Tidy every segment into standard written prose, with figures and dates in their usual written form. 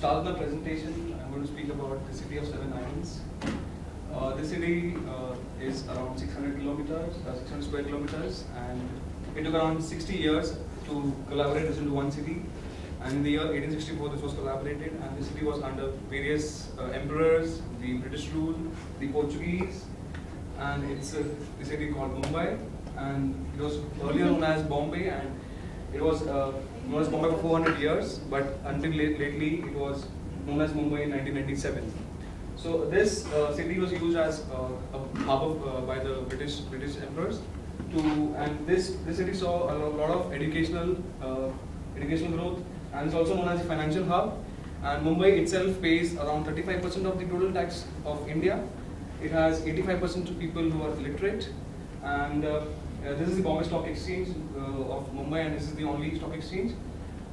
start my presentation, I'm going to speak about the city of Seven Islands. The city is around 600 kilometers, 600 square kilometers, and it took around 60 years to collaborate this into one city. And in the year 1864, this was collaborated, and the city was under various emperors, the British rule, the Portuguese, and it's a city called Mumbai, and it was earlier known as Bombay, and it was known as Bombay for 400 years, but until lately it was known as Mumbai in 1997. So this city was used as a harbor by the British emperors. And this city saw a lot of educational growth, and it's also known as a financial hub. And Mumbai itself pays around 35% of the total tax of India. It has 85% of people who are literate, and this is the Bombay Stock Exchange of Mumbai, and this is the only stock exchange.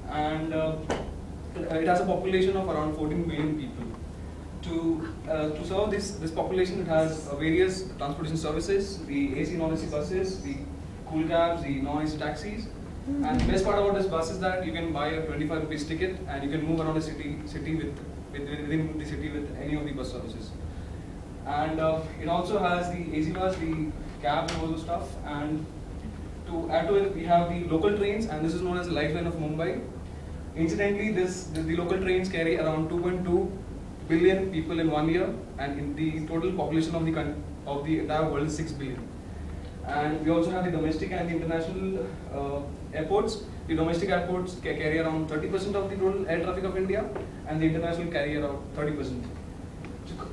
And it has a population of around 14 million people. To serve this population, it has various transportation services: the AC, non-AC buses, the cool cabs, the non-AC taxis. And the best part about this bus is that you can buy a 25 rupees ticket and you can move around the city within the city with any of the bus services. And it also has the AC bus, the cab, and all those stuff. And to add to it, we have the local trains, and this is known as the lifeline of Mumbai. Incidentally, the local trains carry around 2.2 billion people in 1 year, and in the total population of the entire world is 6 billion. And we also have the domestic and the international airports. The domestic airports carry around 30% of the total air traffic of India, and the international carry around 30%.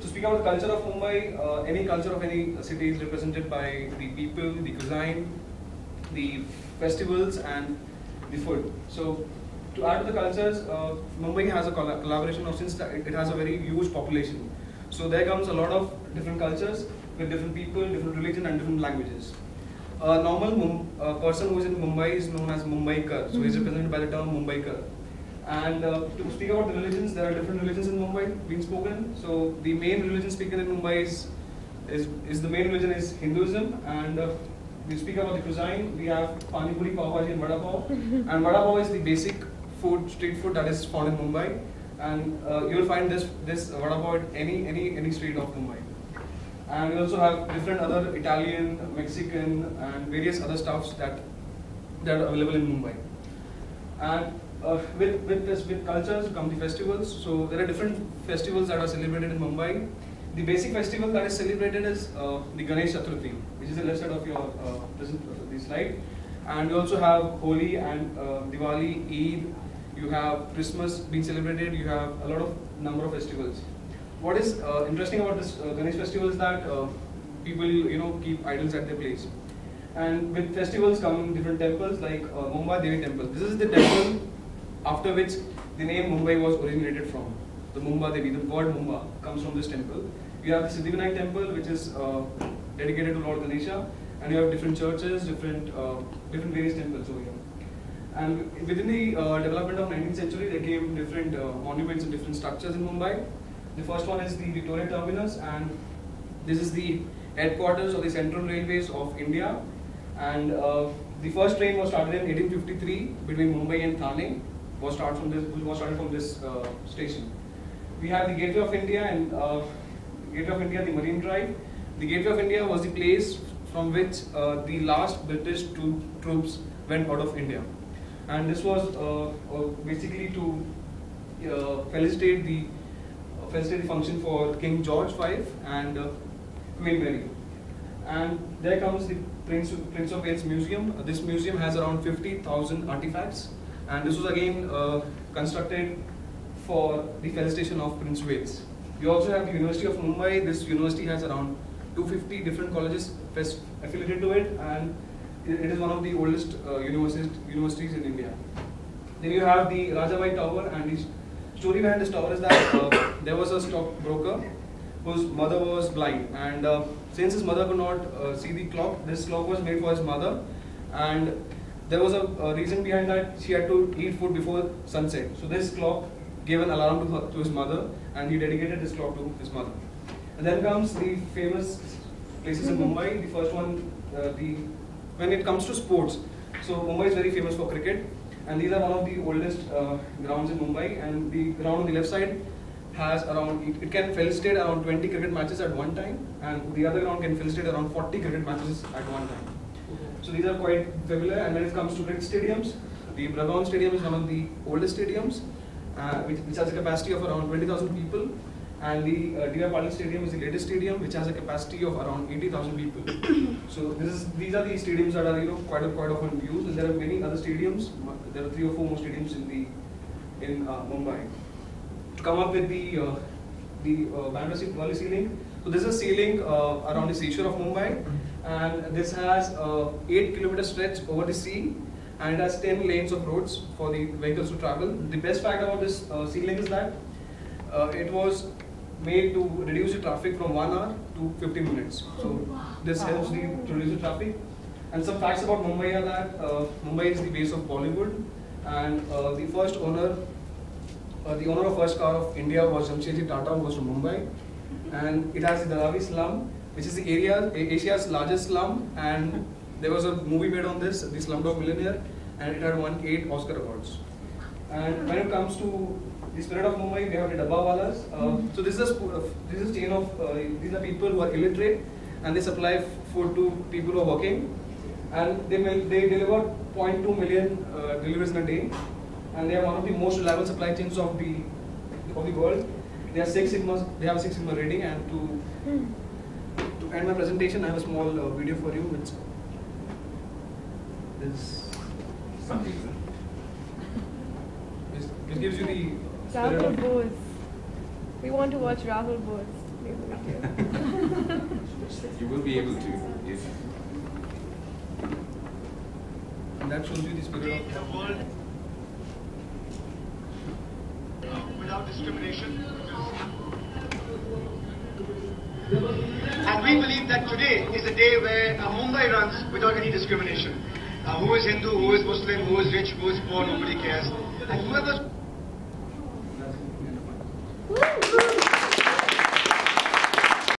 To speak about the culture of Mumbai, any culture of any city is represented by the people, the cuisine, the festivals, and the food. So, to add to the cultures, Mumbai has a collaboration of, since it has a very huge population. So there comes a lot of different cultures with different people, different religion, and different languages. A normal person who is in Mumbai is known as Mumbaikar. So he is represented by the term Mumbaikar. And to speak about the religions, there are different religions in Mumbai being spoken. So the main religion spoken in Mumbai is Hinduism. And we speak about the cuisine. We have Pani Puri, Pav Bhaji, and Vada Pav. And Vada Pav is the basic street food that is found in Mumbai, and you will find this vada pav at any street of Mumbai. And we also have different other Italian, Mexican, and various other stuffs that are available in Mumbai. And with cultures come the festivals. So there are different festivals that are celebrated in Mumbai. The basic festival that is celebrated is the Ganesh Chaturthi, which is the left side of your the slide. And we also have Holi and Diwali, Eid. You have Christmas being celebrated. You have a lot of number of festivals. What is interesting about this Ganesh festival is that people keep idols at their place. And with festivals come different temples like Mumbai Devi Temple. This is the temple after which the name Mumbai was originated from. The Mumbai Devi, the word Mumba comes from this temple. You have the Siddhivinayak temple, which is dedicated to Lord Ganesha, and you have different churches, different various temples over here. And within the development of 19th century, there came different monuments and different structures in Mumbai. The first one is the Victoria Terminus, and this is the headquarters of the Central Railways of India. And the first train was started in 1853 between Mumbai and Thane. Was started from this station. We have the Gateway of India and Gateway of India, the Marine Drive. The Gateway of India was the place from which the last British troops went out of India. And this was basically to felicitate the function for King George V and Queen Mary. And there comes the Prince of Wales Museum. This museum has around 50,000 artifacts, and this was again constructed for the felicitation of Prince Wales. We also have the University of Mumbai. This university has around 250 different colleges affiliated to it, and it is one of the oldest universities in India. Then you have the Rajabai Tower, and the story behind this tower is that there was a stockbroker whose mother was blind, and since his mother could not see the clock, this clock was made for his mother, and there was a reason behind that. She had to eat food before sunset. So this clock gave an alarm to his mother, and he dedicated this clock to his mother. And then comes the famous places in Mumbai. The first one, when it comes to sports, so Mumbai is very famous for cricket. and these are one of the oldest grounds in Mumbai. And the ground on the left side has around, it can facilitate around 20 cricket matches at one time, and the other ground can facilitate around 40 cricket matches at one time. So these are quite familiar. And when it comes to cricket stadiums, the Brabourne Stadium is one of the oldest stadiums, which has a capacity of around 20,000 people. And the D.Y. Patil Stadium is the latest stadium, which has a capacity of around 80,000 people. So these are the stadiums that are quite often used, and there are many other stadiums. There are 3 or 4 more stadiums in Mumbai. To come up with the Bandra Valley ceiling. So this is a ceiling around the seashore of Mumbai, and this has 8-kilometer stretch over the sea, and it has 10 lanes of roads for the vehicles to travel. The best fact about this ceiling is that it was made to reduce the traffic from 1 hour to 50 minutes. So this helps to reduce the traffic. And some facts about Mumbai are that Mumbai is the base of Bollywood, and the owner of first car of India was Jamshedji Tata, who was from Mumbai. And it has the Dharavi slum, which is Asia's largest slum, and there was a movie made on this, The Slumdog Millionaire, and it had won 8 Oscar awards. And when it comes to the spirit of Mumbai, we have the Dabbawalas. So this is a chain of, these are people who are illiterate, and they supply food to people who are working. And they deliver 0.2 million deliveries in a day. And they are one of the most reliable supply chains of the world. They have Six Sigma rating. And to end my presentation, I have a small video for you, which is something. It gives you the Rahul Bose. We want to watch Rahul Bose. You will be able to, yes. And that shows you the spirit of a world without discrimination. And we believe that today is a day where Mumbai runs without any discrimination. Who is Hindu, who is Muslim, who is rich, who is poor, nobody cares. And whoever's